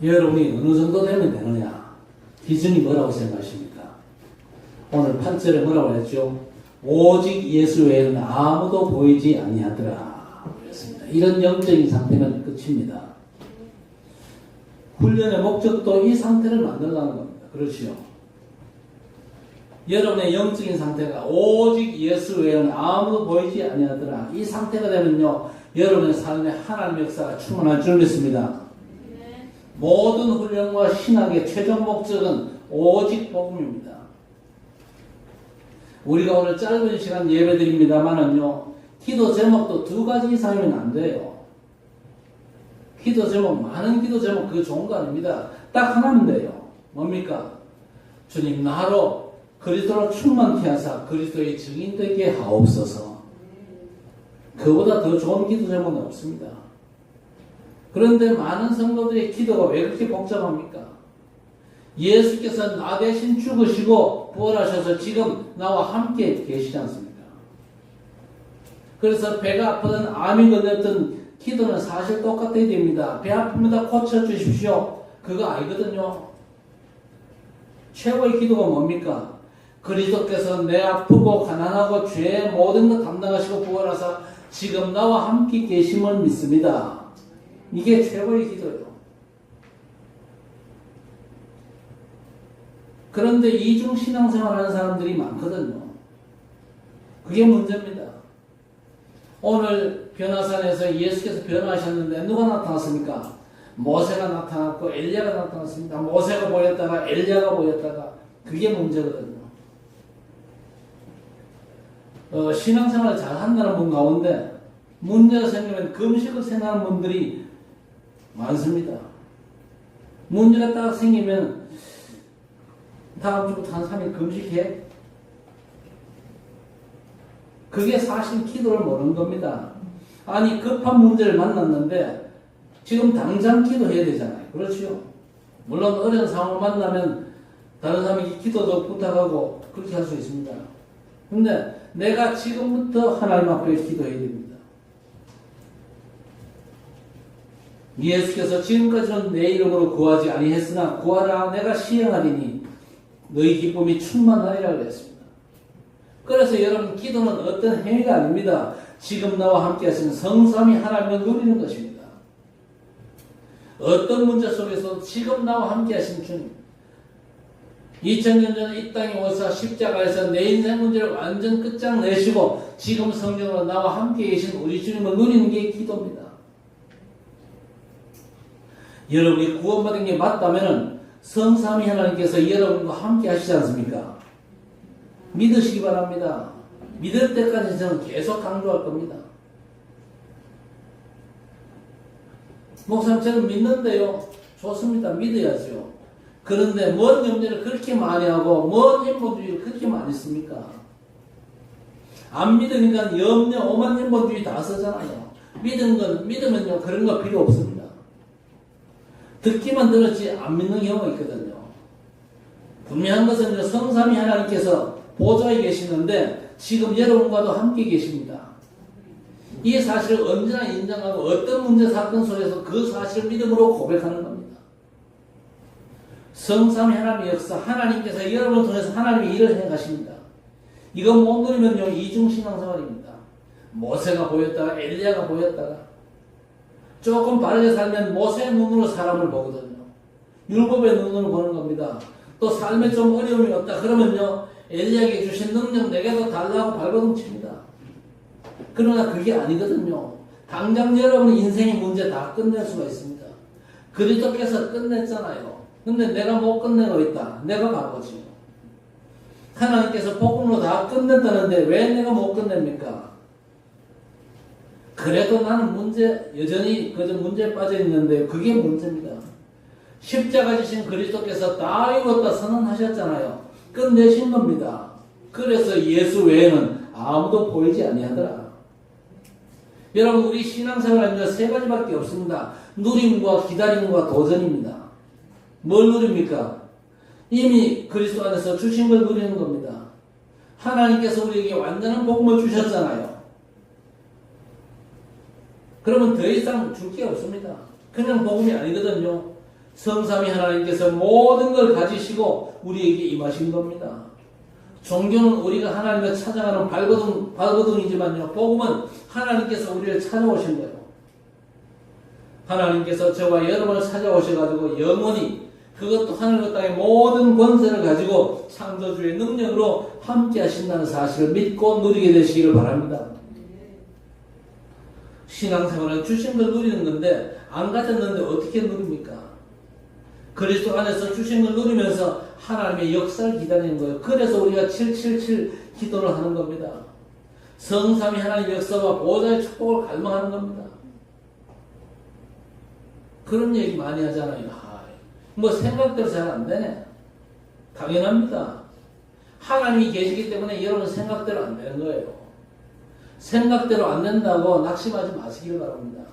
여러분이 어느 정도 되면 되느냐? 기준이 뭐라고 생각하십니까? 오늘 8절에 뭐라고 했죠? 오직 예수 외에는 아무도 보이지 아니하더라 그랬습니다. 이런 영적인 상태는 끝입니다. 훈련의 목적도 이 상태를 만들라는 겁니다. 그렇지요? 여러분의 영적인 상태가 오직 예수 외에는 아무도 보이지 아니하더라. 이 상태가 되면요, 여러분의 삶에 하나님의 역사가 충만할 줄 믿습니다. 모든 훈련과 신학의 최종 목적은 오직 복음입니다. 우리가 오늘 짧은 시간 예배드립니다만은요, 기도 제목도 2가지 이상이면 안 돼요. 기도 제목, 많은 기도 제목 그거 좋은 거 아닙니다. 딱 하나면 돼요. 뭡니까? 주님 나로 그리스도로 충만케 하사 그리스도의 증인 되게 하옵소서. 그보다 더 좋은 기도 제목은 없습니다. 그런데 많은 성도들의 기도가 왜 그렇게 복잡합니까? 예수께서 나 대신 죽으시고 부활하셔서 지금 나와 함께 계시지 않습니까? 그래서 배가 아프든 암이 걸렸든 기도는 사실 똑같아야 됩니다. 배 아픕니다. 고쳐주십시오. 그거 아니거든요. 최고의 기도가 뭡니까? 그리스도께서 내 아프고 가난하고 죄의 모든 것 담당하시고 부활하사 지금 나와 함께 계심을 믿습니다. 이게 최고의 기도예요. 그런데 이중 신앙생활 하는 사람들이 많거든요. 그게 문제입니다. 오늘 변화산에서 예수께서 변화하셨는데 누가 나타났습니까? 모세가 나타났고 엘리야가 나타났습니다. 모세가 보였다가 엘리야가 보였다가 그게 문제거든요. 신앙생활을 잘 한다는 분 가운데 문제가 생기면 금식을 생각하는 분들이 많습니다. 문제가 딱 생기면 다음 주부터 한 3일 금식해? 그게 사실 기도를 모르는 겁니다. 아니 급한 문제를 만났는데 지금 당장 기도해야 되잖아요. 그렇죠? 물론 어려운 상황을 만나면 다른 사람에게 기도도 부탁하고 그렇게 할 수 있습니다. 근데 내가 지금부터 하나님 앞에 기도해야 됩니다. 예수께서 지금까지는 내 이름으로 구하지 아니했으나 구하라 내가 시행하리니 너희 기쁨이 충만하리라 그랬습니다. 그래서 여러분 기도는 어떤 행위가 아닙니다. 지금 나와 함께 하시는 성삼위 하나님을 누리는 것입니다. 어떤 문제 속에서 지금 나와 함께 하신 주님 2000년 전에 이 땅에 오사 십자가에서 내 인생 문제를 완전 끝장내시고 지금 성령으로 나와 함께 계신 우리 주님을 누리는 게 기도입니다. 여러분이 구원받은 게 맞다면 성삼위 하나님께서 여러분과 함께 하시지 않습니까? 믿으시기 바랍니다. 믿을 때까지 저는 계속 강조할 겁니다. 목사님 저는 믿는데요. 좋습니다. 믿어야죠. 그런데 뭔 염려를 그렇게 많이 하고 뭔 인본주의를 그렇게 많이 씁니까? 안 믿으니까 염려, 오만 인본주의 다 쓰잖아요. 믿으면요 그런 거 필요 없습니다. 듣기만 들었지 안 믿는 경우가 있거든요. 분명한 것은 성삼위 하나님께서 보좌에 계시는데 지금 여러분과도 함께 계십니다. 이 사실을 언제나 인정하고 어떤 문제 사건 속에서 그 사실을 믿음으로 고백하는 겁니다. 성삼위 하나님의 역사, 하나님께서 여러분을 통해서 하나님의 일을 해가십니다. 이거 못 누리면요 이중신앙생활입니다. 모세가 보였다가 엘리야가 보였다가 조금 바르게 살면 모세의 눈으로 사람을 보거든요. 율법의 눈으로 보는 겁니다. 또 삶에 좀 어려움이 없다 그러면요 엘리야에게 주신 능력 내게도 달라고 발버둥 칩니다. 그러나 그게 아니거든요. 당장 여러분 인생의 문제 다 끝낼 수가 있습니다. 그리스도께서 끝냈잖아요. 근데 내가 못 끝내고 있다. 내가 바보지. 하나님께서 복음으로 다 끝냈다는데 왜 내가 못 끝냅니까? 그래도 나는 여전히 그저 문제에 빠져 있는데 그게 문제입니다. 십자가 지신 그리스도께서 다 이뤘다 선언하셨잖아요. 끝내신 겁니다. 그래서 예수 외에는 아무도 보이지 아니하더라. 여러분 우리 신앙생활은 3가지밖에 없습니다. 누림과 기다림과 도전입니다. 뭘 누립니까? 이미 그리스도 안에서 주신 걸 누리는 겁니다. 하나님께서 우리에게 완전한 복음을 주셨잖아요. 그러면 더 이상 줄 게 없습니다. 그냥 복음이 아니거든요. 성삼위 하나님께서 모든 걸 가지시고 우리에게 임하신 겁니다. 종교는 우리가 하나님을 찾아가는 발버둥이지만요, 복음은 하나님께서 우리를 찾아오신 거예요. 하나님께서 저와 여러분을 찾아오셔가지고 영원히, 그것도 하늘과 땅의 모든 권세를 가지고 창조주의 능력으로 함께 하신다는 사실을 믿고 누리게 되시기를 바랍니다. 신앙생활은 주신 걸 누리는 건데, 안 가졌는데 어떻게 누립니까? 그리스도 안에서 주신 걸 누리면서 하나님의 역사를 기다리는 거예요. 그래서 우리가 777 기도를 하는 겁니다. 성삼위 하나님의 역사와 보좌의 축복을 갈망하는 겁니다. 그런 얘기 많이 하잖아요. 뭐 생각대로 잘 안 되네. 당연합니다. 하나님이 계시기 때문에 여러분 생각대로 안 되는 거예요. 생각대로 안 된다고 낙심하지 마시길 바랍니다.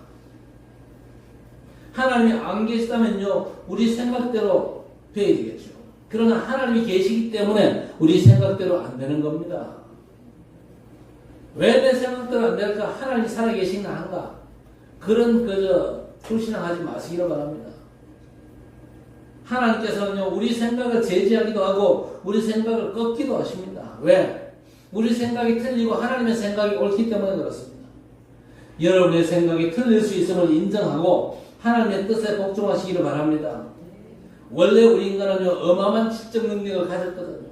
하나님이 안 계시다면요, 우리 생각대로 돼야 되겠죠. 그러나 하나님이 계시기 때문에 우리 생각대로 안 되는 겁니다. 왜 내 생각대로 안 될까? 하나님이 살아계시나 한가? 그런 불신앙하지 마시기를 바랍니다. 하나님께서는요, 우리 생각을 제지하기도 하고 우리 생각을 꺾기도 하십니다. 왜? 우리 생각이 틀리고 하나님의 생각이 옳기 때문에 그렇습니다. 여러분의 생각이 틀릴 수 있음을 인정하고 하나님의 뜻에 복종하시기를 바랍니다. 원래 우리 인간은요, 어마어마한 지적 능력을 가졌거든요.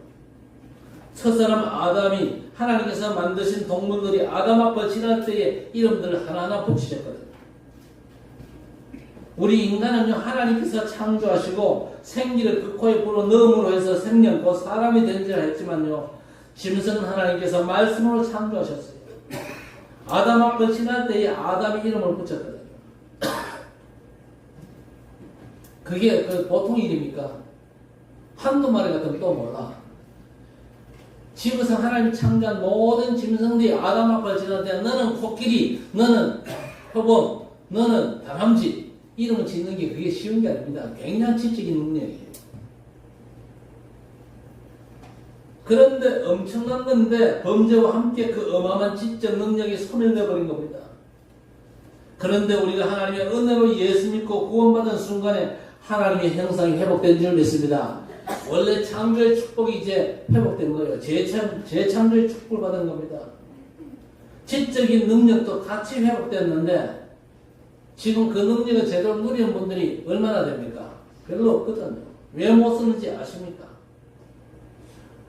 첫사람 아담이 하나님께서 만드신 동물들이 아담 앞을 지날 때에 이름들을 하나하나 붙이셨거든요. 우리 인간은요, 하나님께서 창조하시고 생기를 그 코에 불어 넣음으로 해서 생명, 곧 사람이 된지라 했지만요, 짐승 하나님께서 말씀으로 창조하셨어요. 아담 앞을 지날 때에 아담이 이름을 붙였거든요. 그게 보통 일입니까? 한두 마리 같으면 또 몰라. 지구상 하나님 창조한 모든 짐승들이 아담 앞을 지날 때 너는 코끼리, 너는 표범, 너는 다람쥐 이름을 짓는 게 그게 쉬운 게 아닙니다. 굉장히 지적인 능력이에요. 그런데 엄청난 건데 범죄와 함께 그 어마어마한 지적 능력이 소멸되어 버린 겁니다. 그런데 우리가 하나님의 은혜로 예수 믿고 구원받은 순간에 하나님의 형상이 회복된 줄 믿습니다. 원래 창조의 축복이 이제 회복된 거예요. 재창조의 축복을 받은 겁니다. 지적인 능력도 같이 회복됐는데 지금 그 능력을 제대로 누리는 분들이 얼마나 됩니까? 별로 없거든요. 왜 못 쓰는지 아십니까?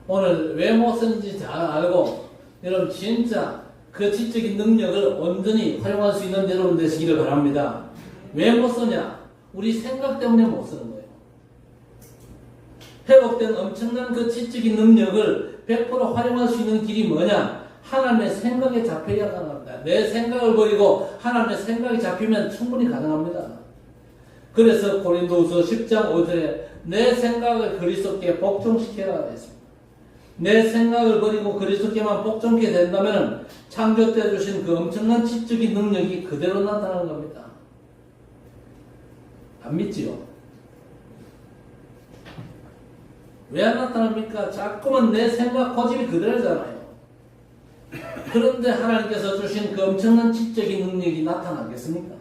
오늘 왜 못 쓰는지 잘 알고 여러분 진짜 그 지적인 능력을 온전히 활용할 수 있는 여러분 되시기를 바랍니다. 왜 못 쓰냐? 우리 생각 때문에 못 쓰는 거예요. 회복된 엄청난 그 지적인 능력을 100% 활용할 수 있는 길이 뭐냐? 하나님의 생각에 잡혀야 가능합니다. 내 생각을 버리고 하나님의 생각이 잡히면 충분히 가능합니다. 그래서 고린도후서 10장 5절에 내 생각을 그리스도께 복종시켜라 했습니다. 내 생각을 버리고 그리스도께만 복종하게 된다면 창조 때 주신 그 엄청난 지적인 능력이 그대로 나타나는 겁니다. 안 믿지요? 왜 안 나타납니까? 자꾸만 내 생각 고집이 그대로잖아요. 그런데 하나님께서 주신 그 엄청난 지적인 능력이 나타나겠습니까?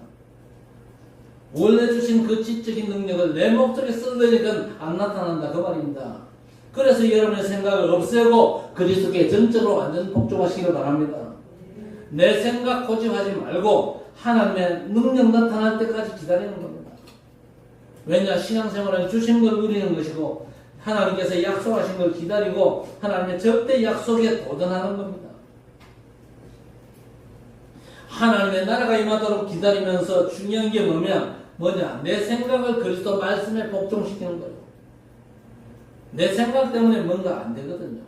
원래 주신 그 지적인 능력을 내 목적에 쓰려니까 안 나타난다 그 말입니다. 그래서 여러분의 생각을 없애고 그리스도께 전적으로 완전 복종하시기를 바랍니다. 내 생각 고집하지 말고 하나님의 능력 나타날 때까지 기다리는 겁니다. 왜냐? 신앙생활은 주신 걸 누리는 것이고 하나님께서 약속하신 걸 기다리고 하나님의 절대 약속에 도전하는 겁니다. 하나님의 나라가 임하도록 기다리면서 중요한 게 뭐냐? 내 생각을 그리스도 말씀에 복종시키는 거예요. 내 생각 때문에 뭔가 안 되거든요.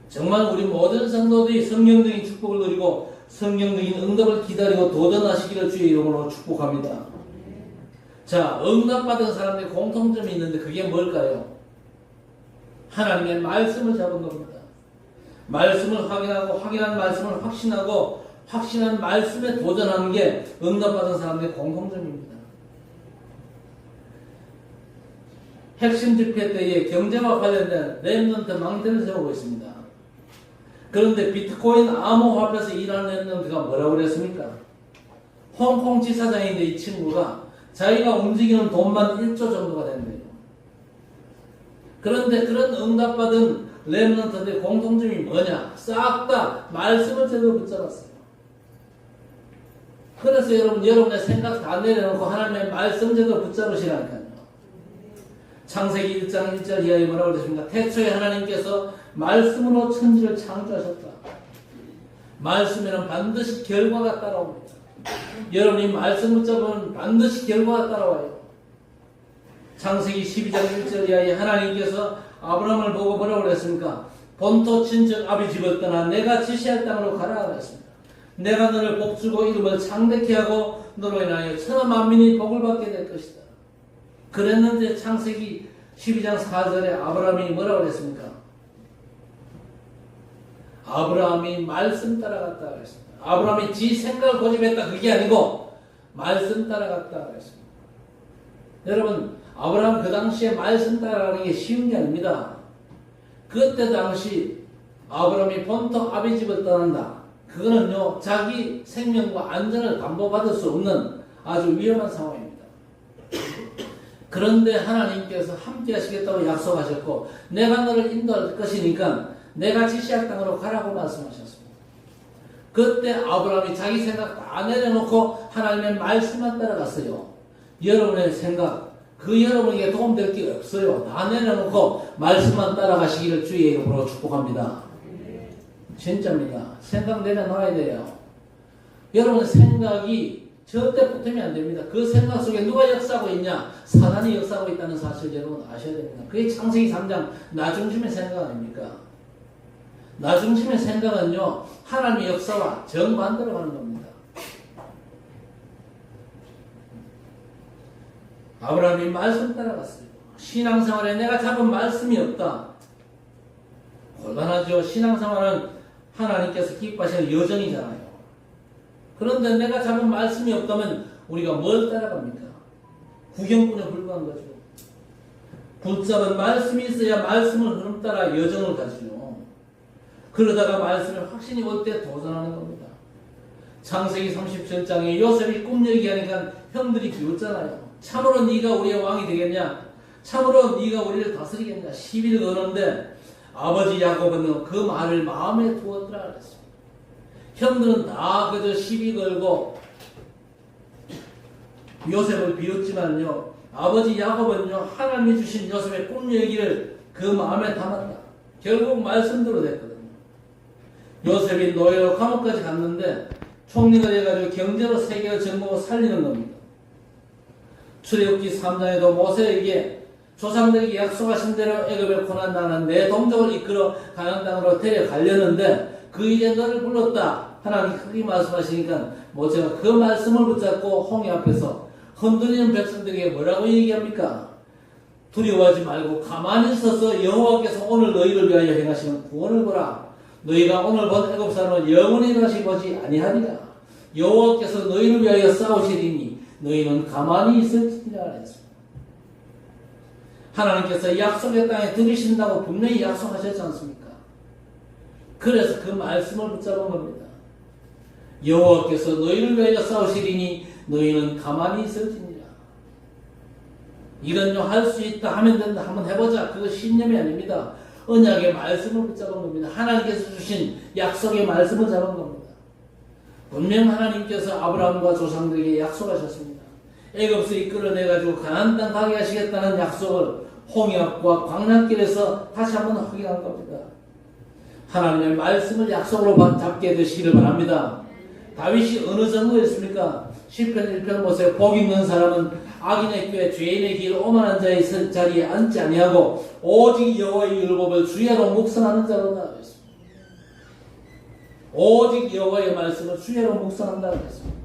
정말 우리 모든 성도들이 성경적인 축복을 누리고 성경적인 응답을 기다리고 도전하시기를 주의 이름으로 축복합니다. 자, 응답받은 사람들의 공통점이 있는데 그게 뭘까요? 하나님의 말씀을 잡은 겁니다. 말씀을 확인하고 확인한 말씀을 확신하고 확신한 말씀에 도전하는 게 응답받은 사람들의 공통점입니다. 핵심 집회 때에 경제와 관련된 랩런트 망대를 세우고 있습니다. 그런데 비트코인 암호화폐에서 일하는 랩런트가 뭐라고 그랬습니까? 홍콩 지사장인데 이 친구가 자기가 움직이는 돈만 1조 정도가 된대요. 그런데 그런 응답받은 렘넌트들의 공통점이 뭐냐? 싹 다 말씀을 제대로 붙잡았어요. 그래서 여러분의 생각 다 내려놓고 하나님의 말씀 제대로 붙잡으시라니까요. 창세기 1장 1절 이하에 뭐라고 그러십니까? 태초에 하나님께서 말씀으로 천지를 창조하셨다. 말씀에는 반드시 결과가 따라옵니다. 여러분이 말씀 붙잡으면 반드시 결과가 따라와요. 창세기 12장 1절 이하에 하나님께서 아브라함을 보고 뭐라고 그랬습니까? 본토 친척 아비 집을 떠나 내가 지시할 땅으로 가라 그랬습니다. 내가 너를 복주고 이름을 창대케 하고 너로 인하여 천하 만민이 복을 받게 될 것이다. 그랬는데 창세기 12장 4절에 아브라함이 뭐라고 그랬습니까? 아브라함이 말씀 따라갔다 그랬습니다. 아브라함이 지 생각을 고집했다 그게 아니고 말씀 따라갔다 그랬습니다. 여러분 아브라함 그 당시에 말씀 따라가는 게 쉬운 게 아닙니다. 그때 당시 아브라함이 본토 아비 집을 떠난다. 그거는요 자기 생명과 안전을 담보받을 수 없는 아주 위험한 상황입니다. 그런데 하나님께서 함께 하시겠다고 약속하셨고 내가 너를 인도할 것이니까 내가 지시할 땅으로 가라고 말씀하셨습니다. 그때 아브라함이 자기 생각 다 내려놓고 하나님의 말씀만 따라갔어요. 여러분의 생각 그 여러분에게 도움될 게 없어요. 다 내려놓고 말씀만 따라가시기를 주의 이름으로 축복합니다. 진짜입니다. 생각 내려놔야 돼요. 여러분 생각이 절대 붙으면 안 됩니다. 그 생각 속에 누가 역사하고 있냐? 사단이 역사하고 있다는 사실 여러분 아셔야 됩니다. 그게 창세기 3장 나 중심의 생각 아닙니까? 나 중심의 생각은요 하나님의 역사와 정반대로 가는 겁니다. 아브라함이 말씀 따라갔어요. 신앙생활에 내가 잡은 말씀이 없다. 곤란하죠. 신앙생활은 하나님께서 기뻐하시는 여정이잖아요. 그런데 내가 잡은 말씀이 없다면 우리가 뭘 따라갑니까? 구경꾼에 불과한 거죠. 붙잡은 말씀이 있어야 말씀을 흐름 따라 여정을 가지요. 그러다가 말씀에 확신이 올 때 도전하는 겁니다. 창세기 37장에 요셉이 꿈 얘기하니까 형들이 비웃잖아요. 참으로 네가 우리의 왕이 되겠냐? 참으로 네가 우리를 다스리겠냐? 시비를 거는데 아버지 야곱은 그 말을 마음에 두었더라 그랬습니다. 형들은 다 그저 시비 걸고 요셉을 비웃지만요 아버지 야곱은요 하나님이 주신 요셉의 꿈 얘기를 그 마음에 담았다. 결국 말씀대로 됐거든요. 요셉이 노예로 감옥까지 갔는데 총리가 돼가지고 경제로 세계를 정복하고 살리는 겁니다. 출애굽기 3장에도 모세에게 조상들에게 약속하신 대로 애굽의 고난 당한 내 동족을 이끌어 가나안 땅으로 데려가려는데 그 일에 너를 불렀다. 하나님 크게 말씀하시니까 모세가 그 말씀을 붙잡고 홍해 앞에서 흔들리는 백성들에게 뭐라고 얘기합니까? 두려워하지 말고 가만히 서서 여호와께서 오늘 너희를 위하여 행하시는 구원을 보라. 너희가 오늘 본 애굽 사람을 영원히 다시 보지 아니하리라. 여호와께서 너희를 위하여 싸우시리니 너희는 가만히 있을지니라 했습니다. 하나님께서 약속의 땅에 들이신다고 분명히 약속하셨지 않습니까? 그래서 그 말씀을 붙잡은 겁니다. 여호와께서 너희를 위하여 싸우시리니 너희는 가만히 있을지니라. 이건요 할 수 있다 하면 된다 한번 해보자. 그거 신념이 아닙니다. 언약의 말씀을 붙잡은 겁니다. 하나님께서 주신 약속의 말씀을 잡은 겁니다. 분명 하나님께서 아브라함과 조상들에게 약속하셨습니다. 애굽에서 이끌어내가지고 가나안 땅 가게 하시겠다는 약속을 홍해앞과 광야길에서 다시 한번 확인한 겁니다. 하나님의 말씀을 약속으로 잡게 되시기를 바랍니다. 다윗이 어느 정도였습니까? 시편 1편 보세요. 복 있는 사람은 악인의 꾀 죄인의 길 오만한 자의 설 자리에 앉지 아니하고 오직 여호와의 율법을 주야로 묵상하는 자로다. 오직 여호와의 말씀을 주야로 묵상한다고 했습니다.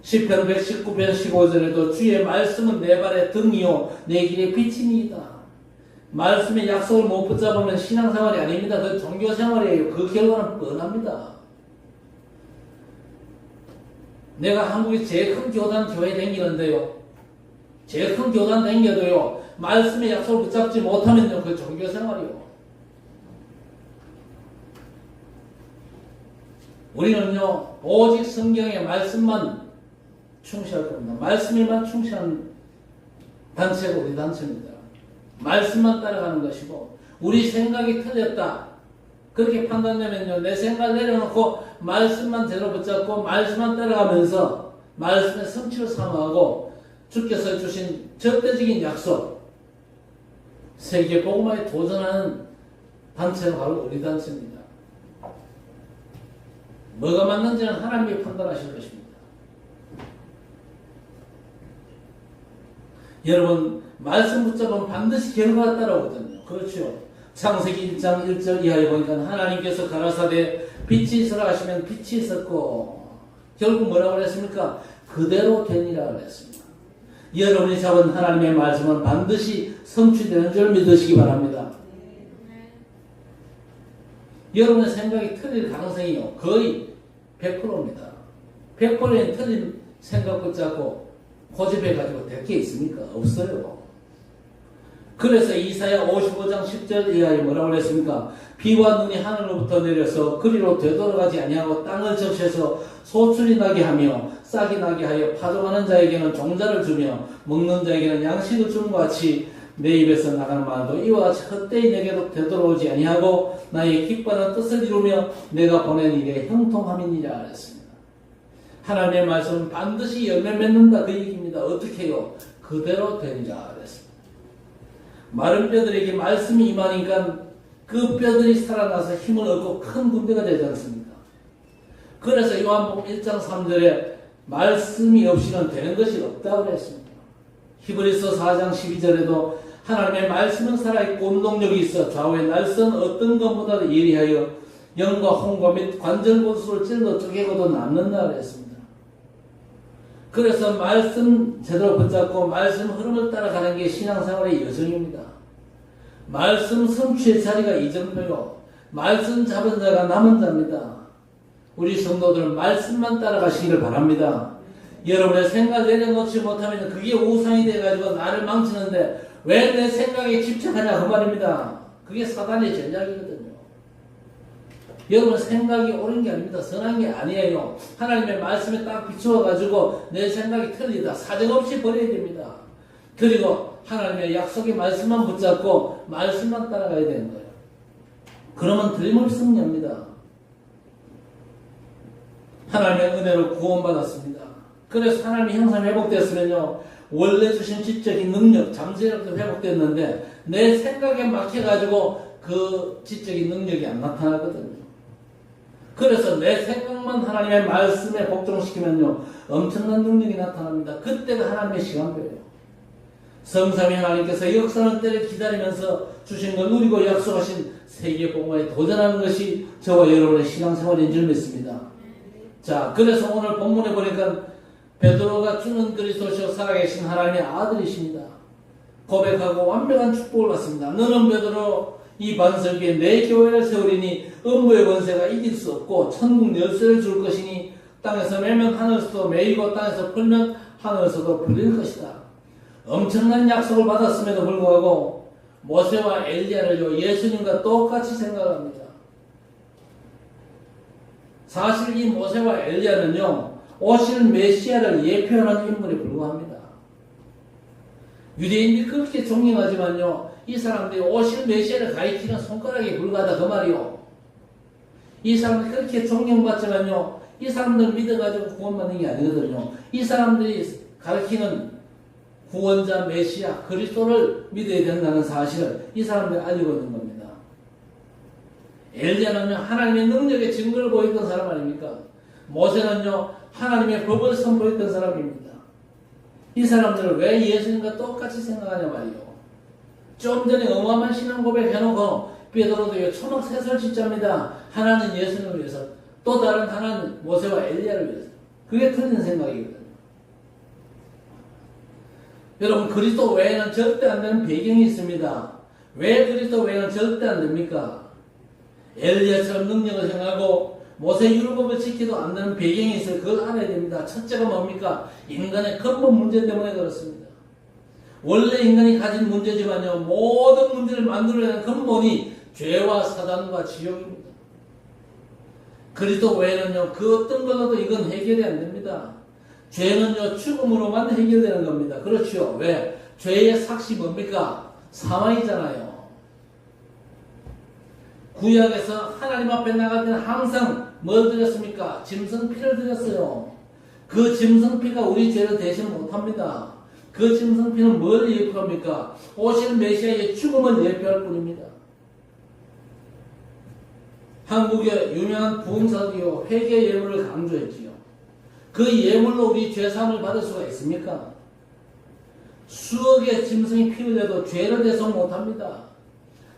시편 119편 15절에도 주의 말씀은 내 발의 등이요 내 길의 빛이니이다. 말씀의 약속을 못 붙잡으면 신앙생활이 아닙니다. 그 종교생활이에요. 그 결과는 뻔합니다. 내가 한국에 제일 큰 교단 교회 다니는데요. 제일 큰 교단 다녀도요. 말씀의 약속을 붙잡지 못하면요. 그 종교생활이요. 우리는요. 오직 성경의 말씀만 충실할 겁니다. 말씀에만 충실한 단체가 우리 단체입니다. 말씀만 따라가는 것이고 우리 생각이 틀렸다. 그렇게 판단되면요. 내 생각을 내려놓고 말씀만 제대로 붙잡고 말씀만 따라가면서 말씀의 성취를 사모하고 주께서 주신 절대적인 약속 세계 복음화에 도전하는 단체가 바로 우리 단체입니다. 뭐가 맞는지는 하나님이 판단하실 것입니다. 여러분 말씀 붙잡으면 반드시 결과가 따라오거든요. 그렇죠. 창세기 1장 1절 이하에 보니까 하나님께서 가라사대 빛이 있으라 하시면 빛이 있었고 결국 뭐라고 그랬습니까? 그대로 되니라 그랬습니다. 여러분이 잡은 하나님의 말씀은 반드시 성취되는 줄 믿으시기 바랍니다. 여러분의 생각이 틀릴 가능성이 거의 100%입니다. 100%의 틀린 생각 붙잡고 고집해가지고 될 게 있습니까? 없어요. 그래서 이사야 55장 10절 이하에 뭐라고 그랬습니까? 비와 눈이 하늘로부터 내려서 그리로 되돌아가지 아니하고 땅을 적셔서 소출이 나게 하며 싹이 나게 하여 파종하는 자에게는 종자를 주며 먹는 자에게는 양식을 줌과 같이 내 입에서 나가는 말도 이와 같이 헛되이 내게로 되돌아오지 아니하고 나의 기뻐하는 뜻을 이루며 내가 보낸 일에 형통함이니라 그랬습니다. 하나님의 말씀은 반드시 열매 맺는다 그 얘기입니다. 어떻게 해요? 그대로 되니라 그랬습니다. 마른 뼈들에게 말씀이 임하니까 그 뼈들이 살아나서 힘을 얻고 큰 군대가 되지 않습니까? 그래서 요한복음 1장 3절에 말씀이 없이는 되는 것이 없다고 그랬습니다. 히브리서 4장 12절에도 하나님의 말씀은 살아있고 운동력이 있어 좌우의 날선 어떤 것보다도 예리하여 영과 홍과 및 관절 고수를 찔러 쪼개고도 남는다 그랬습니다. 그래서 말씀 제대로 붙잡고 말씀 흐름을 따라가는 게 신앙생활의 여정입니다. 말씀 성취의 자리가 이 정도요. 말씀 잡은 자가 남은 자입니다. 우리 성도들은 말씀만 따라가시기를 바랍니다. 여러분의 생각 내려놓지 못하면 그게 우상이 돼가지고 나를 망치는데 왜 내 생각에 집착하냐 그 말입니다. 그게 사단의 전략이거든요. 여러분 생각이 옳은 게 아닙니다. 선한 게 아니에요. 하나님의 말씀에 딱 비추어가지고 내 생각이 틀리다. 사정없이 버려야 됩니다. 그리고 하나님의 약속의 말씀만 붙잡고 말씀만 따라가야 되는 거예요. 그러면 틀림없이 승리합니다. 하나님의 은혜로 구원받았습니다. 그래서 하나님의 형상 회복됐으면요. 원래 주신 지적인 능력, 잠재력도 회복됐는데 내 생각에 막혀가지고 그 지적인 능력이 안 나타나거든요. 그래서 내 생각만 하나님의 말씀에 복종시키면요. 엄청난 능력이 나타납니다. 그때가 하나님의 시간표예요. 성삼위 하나님께서 역사하는 때를 기다리면서 주신 걸 누리고 약속하신 세계 복음화에 도전하는 것이 저와 여러분의 신앙생활인 줄 믿습니다. 자, 그래서 오늘 본문에 보니까 베드로가 주는 그리스도시요 살아계신 하나님의 아들이십니다. 고백하고 완벽한 축복을 받습니다. 너는 베드로 이 반석 위에 내 교회를 세우리니 음부의 권세가 이길 수 없고 천국 열쇠를 줄 것이니 땅에서 매면 하늘에서도 매이고 땅에서 풀면 하늘에서도 풀릴 것이다. 엄청난 약속을 받았음에도 불구하고 모세와 엘리야를요 예수님과 똑같이 생각합니다. 사실 이 모세와 엘리야는요 오실 메시아를 예표하는 인물에 불과합니다. 유대인들이 그렇게 존경하지만요 이 사람들이 오실 메시아를 가리키는 손가락에 불과하다 그 말이요. 이 사람들이 그렇게 존경받지만요 이 사람들 믿어가지고 구원받는 게 아니거든요. 이 사람들이 가리키는 구원자 메시아 그리스도를 믿어야 된다는 사실을 이 사람들이 알고 있는 겁니다. 엘리야는요 하나님의 능력의 증거를 보였던 사람 아닙니까? 모세는요 하나님의 법을 선포했던 사람입니다. 이 사람들을 왜 예수님과 똑같이 생각하냐 말이요. 좀 전에 어마어마한 신앙 고백 해놓고 베드로도 초막 세설 짓자입니다. 하나는 예수님을 위해서 또 다른 하나는 모세와 엘리야를 위해서. 그게 틀린 생각이거든요. 여러분 그리스도 외에는 절대 안 되는 배경이 있습니다. 왜 그리스도 외에는 절대 안 됩니까? 엘리야처럼 능력을 행하고 모세 율법을 지키도 안 되는 배경이 있어요. 그걸 알아야 됩니다. 첫째가 뭡니까? 인간의 근본 문제 때문에 그렇습니다. 원래 인간이 가진 문제지만요. 모든 문제를 만들어내는 근본이 죄와 사단과 지옥입니다. 그리스도 외에는요. 그 어떤 걸로도 이건 해결이 안 됩니다. 죄는요, 죽음으로만 해결되는 겁니다. 그렇죠. 왜? 죄의 삭시 뭡니까? 사망이잖아요. 구약에서 하나님 앞에 나갈 때는 항상 뭘 드렸습니까? 짐승피를 드렸어요. 그 짐승피가 우리 죄를 대신 못합니다. 그 짐승피는 뭘 예표합니까? 오실 메시아의 죽음을 예표할 뿐입니다. 한국의 유명한 부흥사도요, 회개 예물을 강조했지요. 그 예물로 우리 죄사함을 받을 수가 있습니까? 수억의 짐승이 피 흘려도 죄를 대속 못합니다.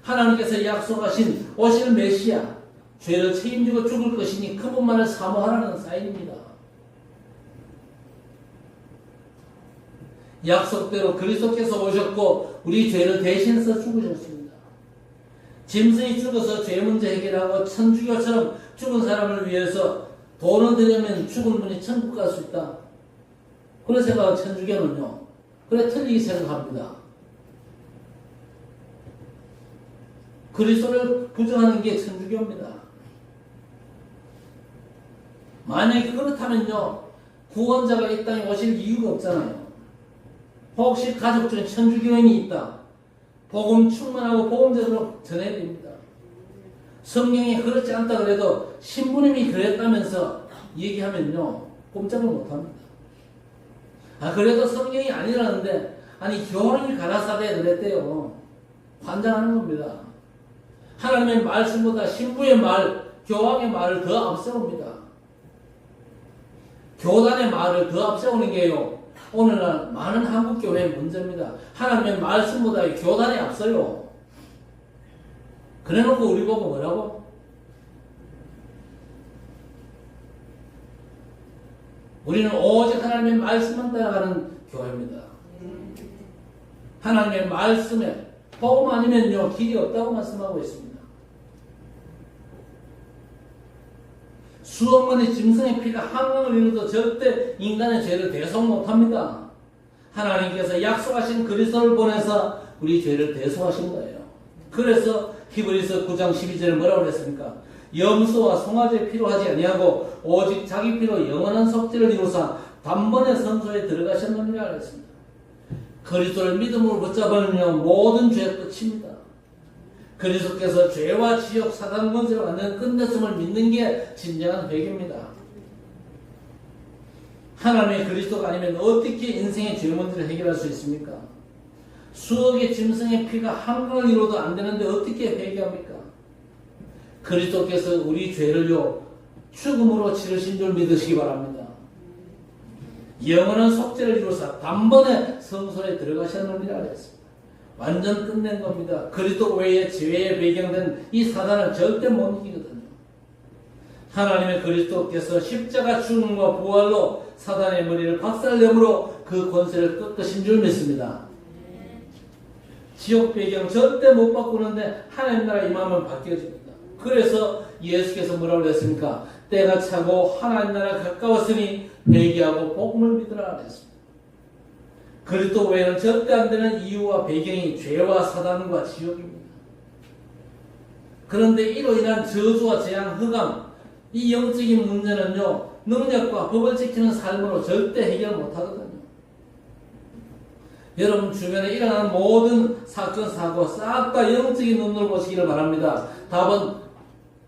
하나님께서 약속하신 오실 메시아, 죄를 책임지고 죽을 것이니 그분만을 사모하라는 사인입니다. 약속대로 그리스도께서 오셨고 우리 죄를 대신해서 죽으셨습니다. 짐승이 죽어서 죄 문제 해결하고 천주교처럼 죽은 사람을 위해서 돈을 들이면 죽은 분이 천국 갈 수 있다. 그런 생각은 천주교는요, 그래 틀리게 생각합니다. 그리스도를 부정하는 게 천주교입니다. 만약에 그렇다면요, 구원자가 이 땅에 오실 이유가 없잖아요. 혹시 가족 중에 천주교인이 있다. 복음 충만하고 복음 제대로 전해야 됩니다. 성경이 그렇지 않다 그래도 신부님이 그랬다면서 얘기하면요, 꼼짝을 못합니다. 그래도 성경이 아니라는데, 아니 교황이 가라사대에 그랬대요. 환장하는 겁니다. 하나님의 말씀보다 신부의 말, 교황의 말을 더 앞세웁니다. 교단의 말을 더 앞세우는 게요, 오늘날 많은 한국교회의 문제입니다. 하나님의 말씀보다 교단이 앞서요. 그래놓고 우리 보고 뭐라고? 우리는 오직 하나님의 말씀만 따라가는 교회입니다. 하나님의 말씀에 복음 아니면요, 길이 없다고 말씀하고 있습니다. 수억만의 짐승의 피가 한강을 이루도 절대 인간의 죄를 대속 못합니다. 하나님께서 약속하신 그리스도를 보내서 우리 죄를 대속하신 거예요. 그래서 히브리서 9장 12절에 뭐라고 그랬습니까? 염소와 송아지의 피로 하지 아니하고 오직 자기 피로 영원한 속죄를 이루사 단번에 성소에 들어가셨느니라 그랬습니다. 그리스도를 믿음으로 붙잡으면 모든 죄 끝입니다. 그리스도께서 죄와 지옥, 사단 권세를 완전히 끝냈음을 믿는 게 진정한 회개입니다. 하나님의 그리스도가 아니면 어떻게 인생의 죄 문제를 해결할 수 있습니까? 수억의 짐승의 피가 한강을 이루어도 안 되는데 어떻게 회개합니까? 그리스도께서 우리 죄를요, 죽음으로 치르신 줄 믿으시기 바랍니다. 영원한 속죄를 이루사 단번에 성소에 들어가셨느니라 그랬습니다. 완전 끝낸 겁니다. 그리스도 외에 죄에 배경된 이 사단을 절대 못 이기거든요. 하나님의 그리스도께서 십자가 죽음과 부활로 사단의 머리를 박살내므로 그 권세를 꺾으신 줄 믿습니다. 지옥 배경 절대 못 바꾸는데 하나님 나라 임하면 바뀌어집니다. 그래서 예수께서 뭐라고 그랬습니까? 때가 차고 하나님 나라 가까웠으니 회개하고 복음을 믿으라 그랬습니다. 그리스도 외에는 절대 안 되는 이유와 배경이 죄와 사단과 지옥입니다. 그런데 이로 인한 저주와 재앙, 흑암, 이 영적인 문제는요, 능력과 법을 지키는 삶으로 절대 해결 못하거든요. 여러분 주변에 일어나는 모든 사건, 사고 싹 다 영적인 눈으로 보시기를 바랍니다. 답은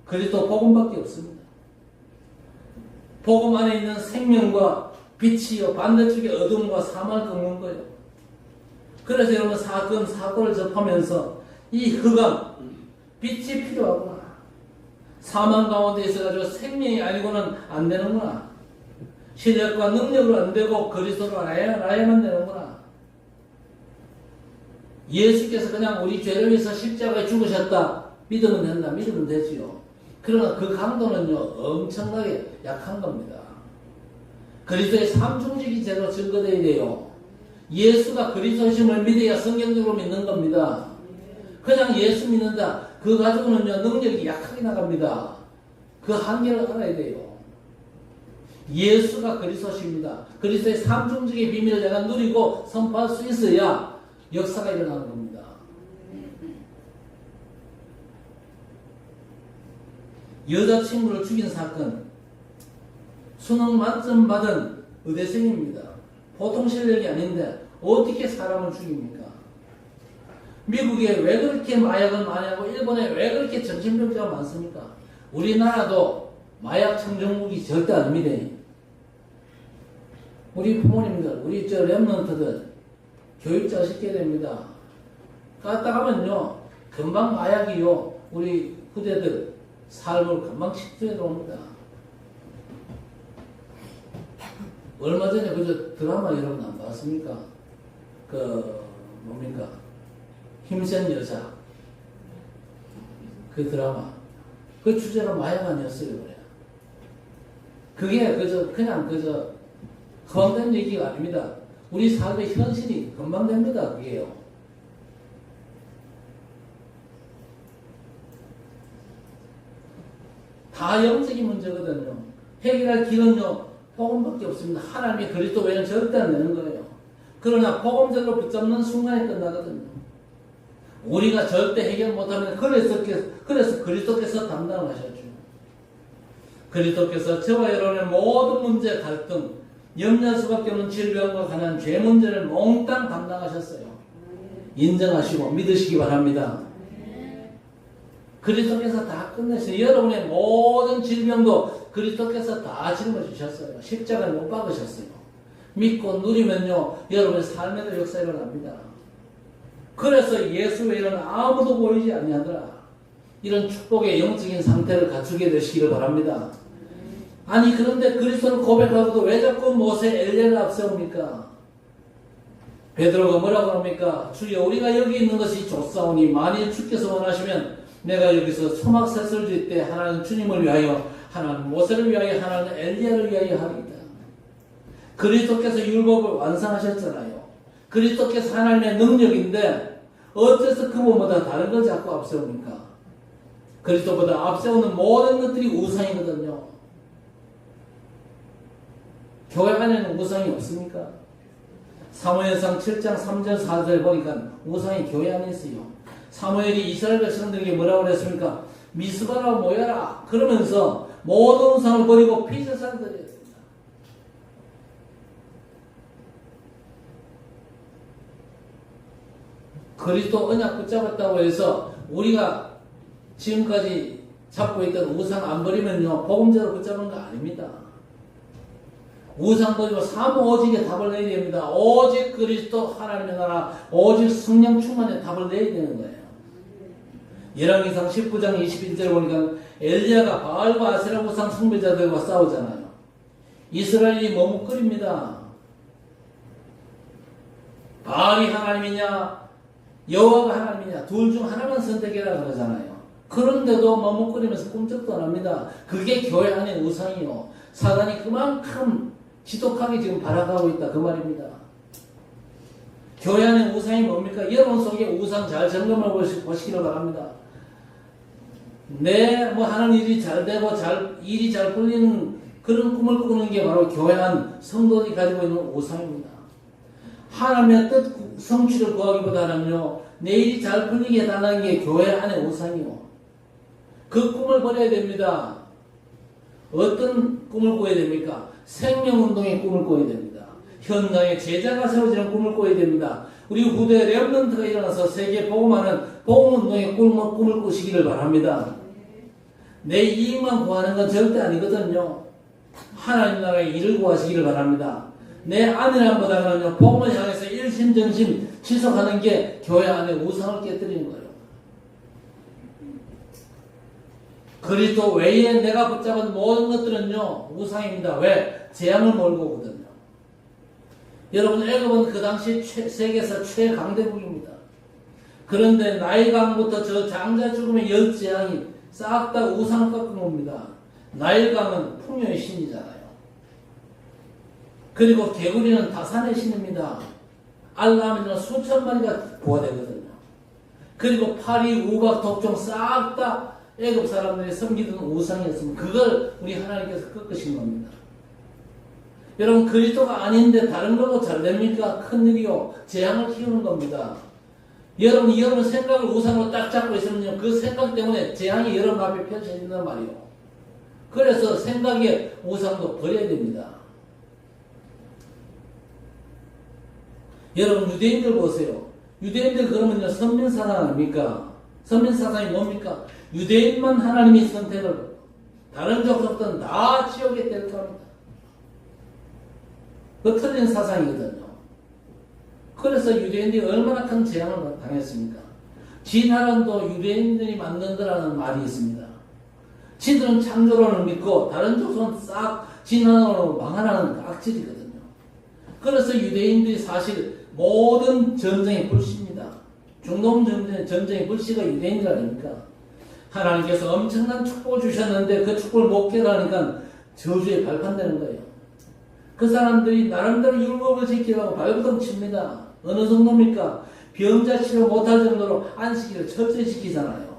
그리스도 복음밖에 없습니다. 복음 안에 있는 생명과 빛이요, 반대쪽에 어둠과 사망을 꺾는 거예요. 그래서 여러분 사건, 사고를 접하면서 이 흑암, 빛이 필요하구나. 사망 가운데 있어가지고 생명이 아니고는 안 되는구나. 실력과 능력으로 안 되고 그리스도로 알아야만 되는구나. 예수께서 그냥 우리 죄를 위해서 십자가에 죽으셨다. 믿으면 된다. 믿으면 되지요. 그러나 그 강도는요, 엄청나게 약한 겁니다. 그리스도의 삼중직이 제대로 증거되어야 돼요. 예수가 그리스도심을 믿어야 성경적으로 믿는 겁니다. 그냥 예수 믿는다. 그 가지고는요, 능력이 약하게 나갑니다. 그 한계를 알아야 돼요. 예수가 그리스도십니다. 그리스도의 삼중직의 비밀을 내가 누리고 선포할 수 있어야 역사가 일어나는 겁니다. 여자친구를 죽인 사건, 수능 만점 받은 의대생입니다. 보통 실력이 아닌데 어떻게 사람을 죽입니까? 미국에 왜 그렇게 마약은 많이 하고 일본에 왜 그렇게 정신병자가 많습니까? 우리나라도 마약 청정국이 절대 아닙니다. 우리 부모님들, 우리 랩런트들 교육자 시켜야 됩니다. 갔다 가면요 금방 마약이요 우리 후대들 삶을 금방 침투해 들어옵니다. 얼마 전에 그저 드라마 여러분 안 봤습니까? 뭡니까? 힘센 여자. 그 드라마. 그 주제가 마약 아니었어요, 그래. 그게 그냥 헛된 얘기가 아닙니다. 우리 삶의 현실이 금방 됩니다, 그게요. 다 영적인 문제거든요. 해결할 길은요, 복음밖에 없습니다. 하나님의 그리스도 외에는 절대 안 되는 거예요. 그러나 복음적으로 붙잡는 순간에 끝나거든요. 우리가 절대 해결 못하면 그래서 그리스도께서 담당을 하셨죠. 그리스도께서 저와 여러분의 모든 문제, 갈등, 염려할 수밖에 없는 질병과 관한 죄 문제를 몽땅 담당하셨어요. 인정하시고 믿으시기 바랍니다. 그리스도께서 다 끝내셨어요. 여러분의 모든 질병도 그리스도께서 다 짊어지셨어요. 십자가에 못 박으셨어요. 믿고 누리면요 여러분의 삶에도 역사 일어납니다. 그래서 예수 외에는 아무도 보이지 아니하더라. 이런 축복의 영적인 상태를 갖추게 되시기를 바랍니다. 아니 그런데 그리스도를 고백하고도 왜 자꾸 모세 엘리야를 앞세웁니까? 베드로가 뭐라고 합니까? 주여 우리가 여기 있는 것이 좋사오니 만일 주께서 원하시면 내가 여기서 초막셋을 질 때 하나는 주님을 위하여 하나는 모세를 위하여 하나는 엘리야를 위하여 하리이다. 그리스도께서 율법을 완성하셨잖아요. 그리스도께서 하나님의 능력인데 어째서 그분보다 다른 걸 자꾸 앞세웁니까? 그리스도보다 앞세우는 모든 것들이 우상이거든요. 교회 안에는 우상이 없습니까? 사무엘상 7장 3절 4절 보니까 우상이 교회 안에 있어요. 사무엘이 이스라엘 백성들에게 뭐라고 그랬습니까? 미스바라 모여라 그러면서 모든 우상을 버리고 피제사를 드려야 됩니다. 그리스도 언약 붙잡았다고 해서 우리가 지금까지 잡고 있던 우상 안 버리면요 복음대로 붙잡은 거 아닙니다. 우상 버리고 사무오직에 답을 내야 됩니다. 오직 그리스도 하나님의 나라 오직 성령 충만의 답을 내야 되는 거예요. 열왕기상 19장 21절 보니까 엘리야가 바알과 아세라 우상 숭배자들과 싸우잖아요. 이스라엘이 머뭇거립니다. 바알이 하나님이냐 여호와가 하나님이냐 둘 중 하나만 선택해라 그러잖아요. 그런데도 머뭇거리면서 꿈쩍도 안 합니다. 그게 교회 안의 우상이요. 사단이 그만큼 지독하게 지금 발악하고 있다 그 말입니다. 교회 안의 우상이 뭡니까? 여러분 속에 우상 잘 점검해 보시기를 바랍니다. 하는 일이 잘 되고 일이 잘 풀리는 그런 꿈을 꾸는 게 바로 교회 안 성도들이 가지고 있는 우상입니다. 하나님의 뜻 성취를 구하기보다는요 내 일이 잘 풀리게 해달라는 게 교회 안의 우상이요. 그 꿈을 버려야 됩니다. 어떤 꿈을 꿔야 됩니까? 생명운동의 꿈을 꿔야 됩니다. 현장에 제자가 세워지는 꿈을 꿔야 됩니다. 우리 후대 렘넌트가 일어나서 세계 복음하는 복음운동의 꿈을 꾸시기를 바랍니다. 내 이익만 구하는 건 절대 아니거든요. 하나님 나라의 일을 구하시기를 바랍니다. 내 아내랑보다는요 복음을 향해서 일심전심 지속하는 게 교회 안에 우상을 깨뜨리는 거예요. 그리스도 외에 내가 붙잡은 모든 것들은요 우상입니다. 왜? 재앙을 몰고 오거든요. 여러분 애굽은 그 당시 세계에서 최강대국입니다. 그런데 나일강부터 저 장자 죽음의 10재앙이 싹 다 우상을 꺾은 겁니다. 나일강은 풍요의 신이잖아요. 그리고 개구리는 다산의 신입니다. 알라함에는 수천 마리가 부화되거든요. 그리고 파리, 우박, 독종 싹 다 애굽 사람들이 섬기던 우상이었으면 그걸 우리 하나님께서 꺾으신 겁니다. 여러분 그리스도가 아닌데 다른 걸로 잘 됩니까? 큰일이요. 재앙을 키우는 겁니다. 여러분 생각을 우상으로 딱 잡고 있으면요 그 생각 때문에 재앙이 여러분 앞에 펼쳐진단 말이에요. 그래서 생각의 우상도 버려야 됩니다. 여러분 유대인들 보세요. 유대인들 그러면요 선민사상 아닙니까? 선민사상이 뭡니까? 유대인만 하나님이 선택을 하고 다른 족속들은 다 지옥에 될 겁니다. 그 틀린 사상이거든요. 그래서 유대인들이 얼마나 큰 재앙을 당했습니까? 진화론도 유대인들이 만든 거라는 말이 있습니다. 지들은 창조론을 믿고 다른 족속은 싹 진화론으로 망하라는 악질이거든요. 그래서 유대인들이 사실 모든 전쟁의 불씨입니다. 중동 전쟁의 불씨가 유대인들 아닙니까? 하나님께서 엄청난 축복을 주셨는데 그 축복을 못 깨달으니까 저주에 발판되는 거예요. 그 사람들이 나름대로 율법을 지키라고 발버둥 칩니다. 어느 정도입니까? 병자 치료 못할 정도로 안식일을 철저히 지키잖아요.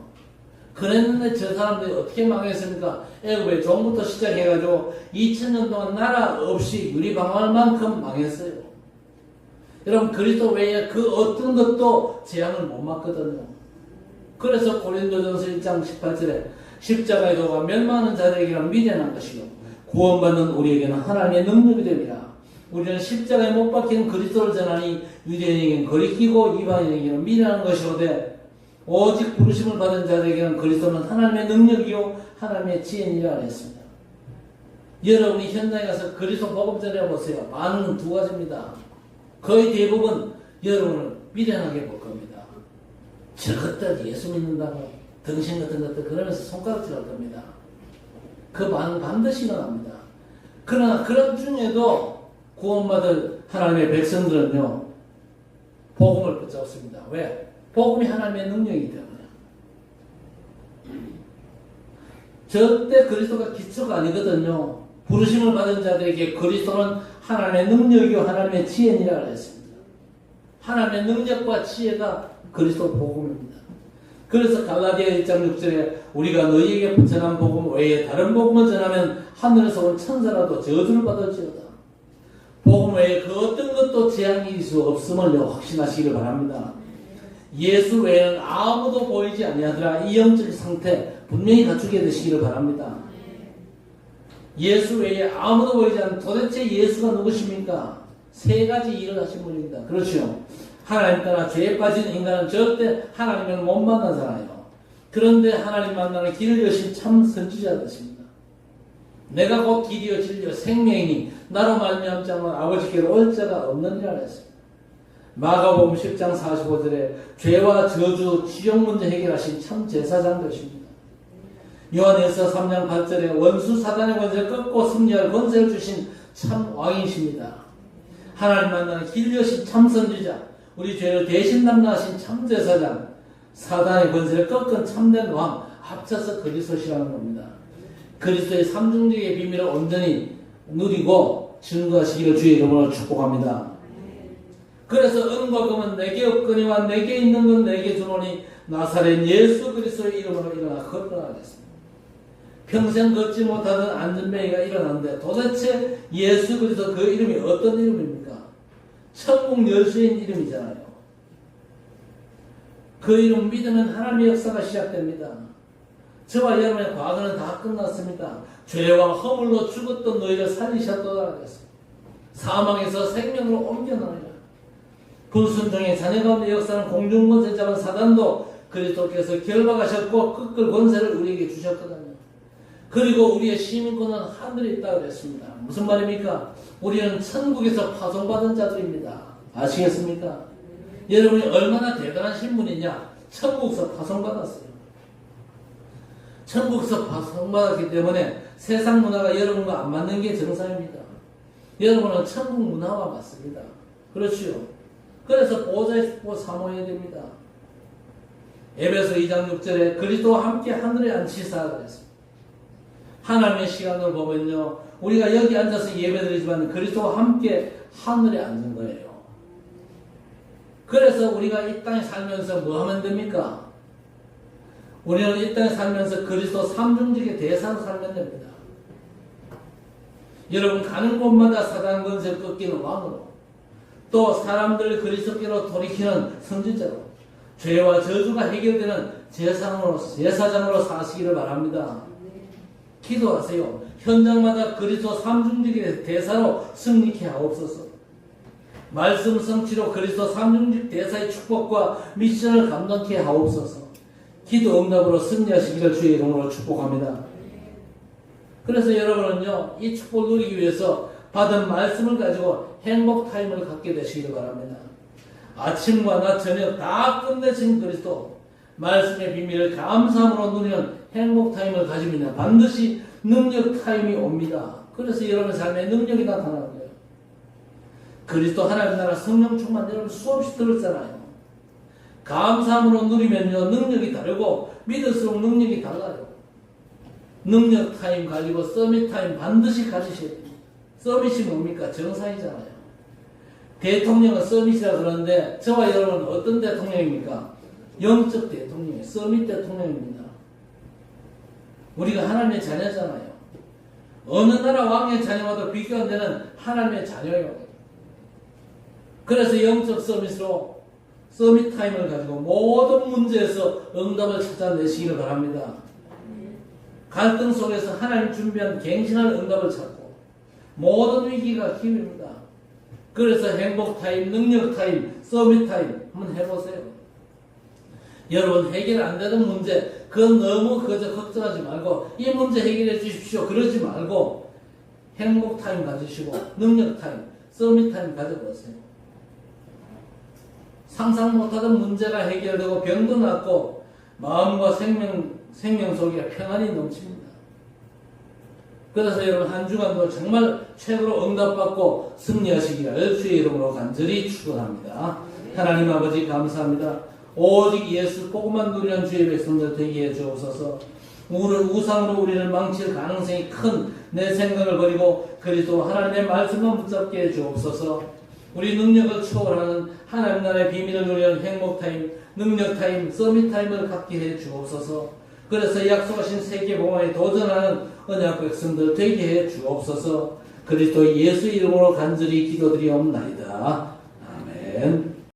그랬는데 저 사람들이 어떻게 망했습니까? 애굽의 종부터 시작해가지고 2000년 동안 나라 없이 유리방황할 만큼 망했어요. 여러분 그리스도 외에 그 어떤 것도 재앙을 못 막거든요. 그래서 고린도전서 1장 18절에 십자가의 도가 멸망하는 자들에게는 미련한 것이요 구원받는 우리에게는 하나님의 능력이 됩니다. 우리는 십자가에 못 박힌 그리스도를 전하니 유대인에게는 거리끼고 이방인에게는 미련한 것이오되 오직 부르심을 받은 자들에게는 그리스도는 하나님의 능력이요 하나님의 지혜니라 했습니다. 여러분이 현장에 가서 그리스도 복음 전해보세요. 반응은 두 가지입니다. 거의 대부분 여러분을 미련하게 볼 겁니다. 저것들 예수 믿는다고 등신 같은 것들 그러면서 손가락질 할 겁니다. 그 반응 반드시 일어납니다. 그러나 그런 중에도 구원받을 하나님의 백성들은요 복음을 붙잡습니다. 왜? 복음이 하나님의 능력이기 때문에. 절대 그리스도가 기초가 아니거든요. 부르심을 받은 자들에게 그리스도는 하나님의 능력이요 하나님의 지혜니라 했습니다. 하나님의 능력과 지혜가 그리스도 복음입니다. 그래서 갈라디아 1장 6절에 우리가 너희에게 전한 복음 외에 다른 복음을 전하면 하늘에서 온 천사라도 저주를 받을지어다. 복음 외에 그 어떤 것도 재앙일 수 없음을 확신하시기를 바랍니다. 예수 외에는 아무도 보이지 아니하더라. 이 영적 상태 분명히 갖추게 되시기를 바랍니다. 예수 외에 아무도 보이지 않는 도대체 예수가 누구십니까? 세 가지 일을 하신 분입니다. 그렇죠. 하나님 따라 죄에 빠진 인간은 절대 하나님을 못 만나잖아요. 그런데 하나님 만나는 길을 여신 참 선지자 되십니다. 내가 곧 길이요 진리요 생명이니 나로 말미암지 않으면 아버지께로 올 자가 없느니라 했습니다. 마가복음 10장 45절에 죄와 저주, 지옥 문제 해결하신 참 제사장 되십니다. 요한일서 3장 8절에 원수 사단의 권세를 꺾고 승리할 권세를 주신 참 왕이십니다. 하나님 만나는 길 여신 참 선지자, 우리 죄를 대신 담당하신 참 제사장, 사단의 권세를 꺾은 참된 왕, 합쳐서 그리스도시라는 겁니다. 그리스도의 삼중직의 비밀을 온전히 누리고 증거하시기를 주의 이름으로 축복합니다. 그래서 은과 금은 내게 없거니와 내게 있는 건 내게 주노니 나사렛 예수 그리스도의 이름으로 일어나 걷더라겠습니다. 평생 걷지 못하던 안전뱅이가 일어났는데 도대체 예수 그리스도 그 이름이 어떤 이름입니까? 천국 열쇠인 이름이잖아요. 그 이름 믿으면 하나님의 역사가 시작됩니다. 저와 여러분의 과거는 다 끝났습니다. 죄와 허물로 죽었던 너희를 살리셨도다 하겠습니다. 사망에서 생명으로 옮겨나리라. 불순종의 자녀 가운데 역사는 공중권세 잡은 사단도 그리스도께서 결박하셨고 꺾을 권세를 우리에게 주셨거든요. 그리고 우리의 시민권은 하늘에 있다고 그랬습니다. 무슨 말입니까? 우리는 천국에서 파송받은 자들입니다. 아시겠습니까? 여러분이 얼마나 대단한 신분이냐? 천국에서 파송받았어요. 천국에서 파송받았기 때문에 세상 문화가 여러분과 안 맞는 게 정상입니다. 여러분은 천국 문화와 맞습니다. 그렇지요. 그래서 보좌의 축복 사모해야 됩니다. 에베소 2장 6절에 그리스도와 함께 하늘에 앉히사 그랬습니다. 하나님의 시간을 보면요, 우리가 여기 앉아서 예배드리지만 그리스도와 함께 하늘에 앉은 거예요. 그래서 우리가 이 땅에 살면서 뭐 하면 됩니까? 우리는 이 땅에 살면서 그리스도 삼중직의 대상으로 살면 됩니다. 여러분 가는 곳마다 사단 권세를 꺾이는 왕으로, 또 사람들을 그리스도께로 돌이키는 선지자로, 죄와 저주가 해결되는 제사장으로 사시기를 바랍니다. 기도하세요. 현장마다 그리스도 삼중직의 대사로 승리케 하옵소서. 말씀 성취로 그리스도 삼중직 대사의 축복과 미션을 감당케 하옵소서. 기도 응답으로 승리하시기를 주의 이름으로 축복합니다. 그래서 여러분은요, 이 축복을 누리기 위해서 받은 말씀을 가지고 행복 타임을 갖게 되시기를 바랍니다. 아침과 낮 저녁 다 끝내신 그리스도 말씀의 비밀을 감사함으로 누리는 행복 타임을 가지면 반드시 능력 타임이 옵니다. 그래서 여러분의 삶에 능력이 나타나는 거예요. 그리스도 하나님 나라 성령 충만 여러분 수없이 들었잖아요. 감사함으로 누리면요 능력이 다르고 믿을수록 능력이 달라요. 능력 타임 가지고 서밋 타임 반드시 가지셔야 됩니다. 서밋이 뭡니까? 정상이잖아요. 대통령은 서밋이라 그러는데 저와 여러분은 어떤 대통령입니까? 영적 대통령이에요. 서밋 대통령입니다. 우리가 하나님의 자녀잖아요. 어느 나라 왕의 자녀와도 비교 안 되는 하나님의 자녀예요. 그래서 영적 서밋으로 서밋 타임을 가지고 모든 문제에서 응답을 찾아내시기를 바랍니다. 갈등 속에서 하나님 준비한 갱신한 응답을 찾고 모든 위기가 기회입니다. 그래서 행복 타임, 능력 타임, 서밋 타임 한번 해보세요. 여러분 해결 안 되는 문제 그건 너무 그저 걱정하지 말고 이 문제 해결해 주십시오 그러지 말고 행복 타임 가지시고 능력 타임, 서밋 타임 가져보세요. 상상 못하던 문제가 해결되고 병도 낫고 마음과 생명 속에 평안이 넘칩니다. 그래서 여러분 한 주간도 정말 최고로 응답받고 승리하시기를 주의 이름으로 간절히 축원합니다. 하나님 아버지 감사합니다. 오직 예수 복음만 누리는 주의 백성들 되게 해 주옵소서. 우상으로 우리를 망칠 가능성이 큰 내 생각을 버리고 그리스도 하나님의 말씀만 붙잡게 해 주옵소서. 우리 능력을 초월하는 하나님 나라의 비밀을 누리는 행복타임, 능력타임, 서밋타임을 갖게 해 주옵소서. 그래서 약속하신 세계복음에 도전하는 언약 백성들 되게 해 주옵소서. 그리스도 예수 이름으로 간절히 기도드리옵나이다. 아멘.